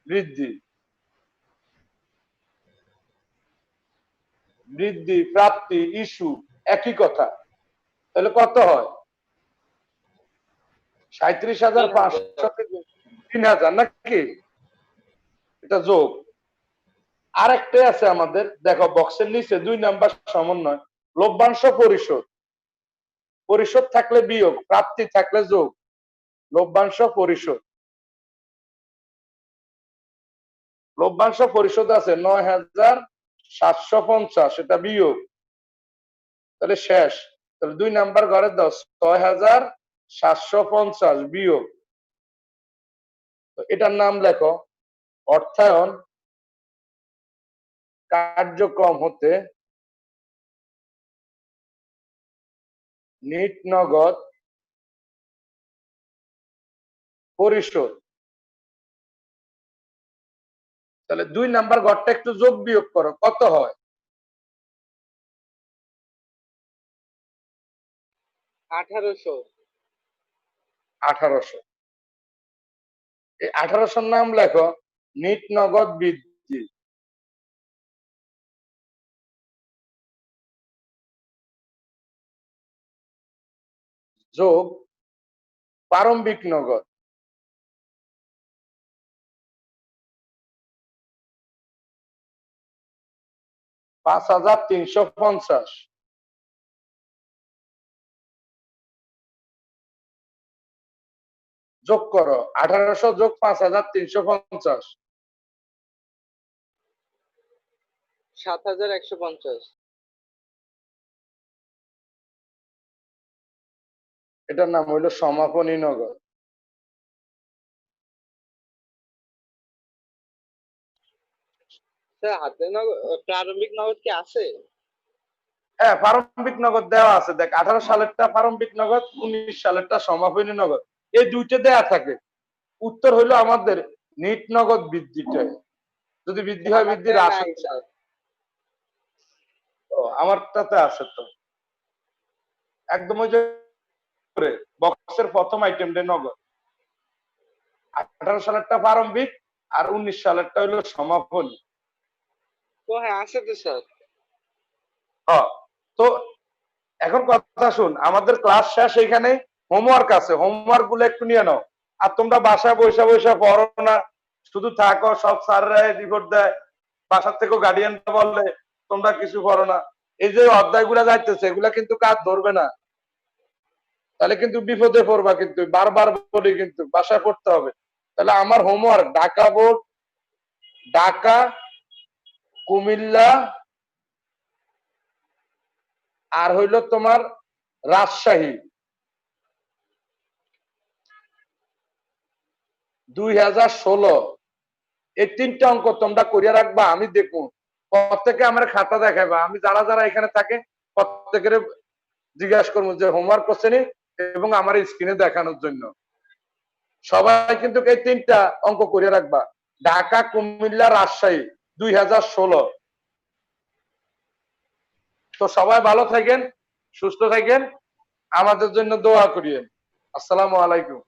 বৃদ্ধি, বৃদ্ধি প্রাপ্তি ইস্যু একই কথা। তাহলে কত হয়? ৩৭,৫০০ থেকে ৩,০০০ নাকি? এটা যোগ। আরেকটাই আছে আমাদের, দেখো বক্সের নিচে 2 নাম্বার সমন্বয় লভ্যাংশ পরিশোধ। পরিশোধ থাকলে বিয়োগ, প্রাপ্তি থাকলে যোগ। লভ্যাংশ পরিশোধ, লভ্যাংশ পরিশোধ আছে 750 এটা বিয়োগ, তাহলে শেষ। তাহলে 2 নাম্বার ঘরে দাও 6750 বিয়োগ, তো এটার নাম লেখো অর্থায়ন কার্যক্রম হতে নিট নগদ পরিশোধ। তাহলে 2 নাম্বার ঘরটা একটু যোগ বিয়োগ করো, কত হয়? 1800। 1800। এই 1800 নাম লেখো নিট নগদ বৃদ্ধি যোগ প্রারম্ভিক নগদ। $5350 যোগ করো, 1800 যোগ 5350 7150। এটার নাম হইলো সমাপনী নগদ। স্যার হাতে নগদ প্রারম্ভিক নগদ কি আছে? হ্যাঁ, প্রারম্ভিক নগদ দেওয়া আছে, দেখ 18 সালেরটা প্রারম্ভিক নগদ, 19 সালেরটা সমাপনী নগদ, এই দুইটা দেয়া থাকে। উত্তর হইলো আমাদের নিট নগদ বৃদ্ধিটা, যদি বৃদ্ধি হয় বৃদ্ধির আমারটা আসল। নাই স্যার। আমারটাতে আছে তো একদম ওই যে বক্সের প্রথম আইটেমটা নগদ, 18 সালেরটা প্রারম্ভিক আর 19 সালেরটা হইলো সমাপনী। তো হ্যাঁ আছে তো স্যার। তো এখন কথা শুন, আমাদের ক্লাস শেষ, এখানে হোমওয়ার্ক আছে, হোমওয়ার্ক গুলো একটু নিয়ে নাও। আর তোমরা বাসায় বসে বসে পড়ো না, শুধু থাকো, সব স্যাররা রিপোর্ট দেয়, বাসার থেকেও গার্ডিয়ানরা বলে তোমরা কিছু পড়ো না। এই যে অধ্যায়গুলা যাইতেছে এগুলা কিন্তু কাজ ধরবে না, তাহলে কিন্তু বিপদে পড়বা, কিন্তু বারবার বলি কিন্তু বাসায় পড়তে হবে। তাহলে আমার হোমওয়ার্ক ঢাকা বোর্ড, ঢাকা, কুমিল্লা আর হইল তোমার রাজশাহী 2016, এই 3টা অঙ্ক তোমরা করিয়া রাখবা। আমি দেখবো প্রত্যেকে আমার খাতা দেখাইবা, আমি যারা যারা এখানে থাকে প্রত্যেকের জিজ্ঞাসা করবো যে হোমওয়ার্ক করছে নি, এবং আমার স্ক্রিনে দেখানোর জন্য। সবাই কিন্তু এই 3টা অঙ্ক করিয়া রাখবা, ঢাকা, কুমিল্লা, রাজশাহী 2016। তো সবাই ভালো থাকেন, সুস্থ থাকেন, আমাদের জন্য দোয়া করিয়েন। আসসালামু আলাইকুম।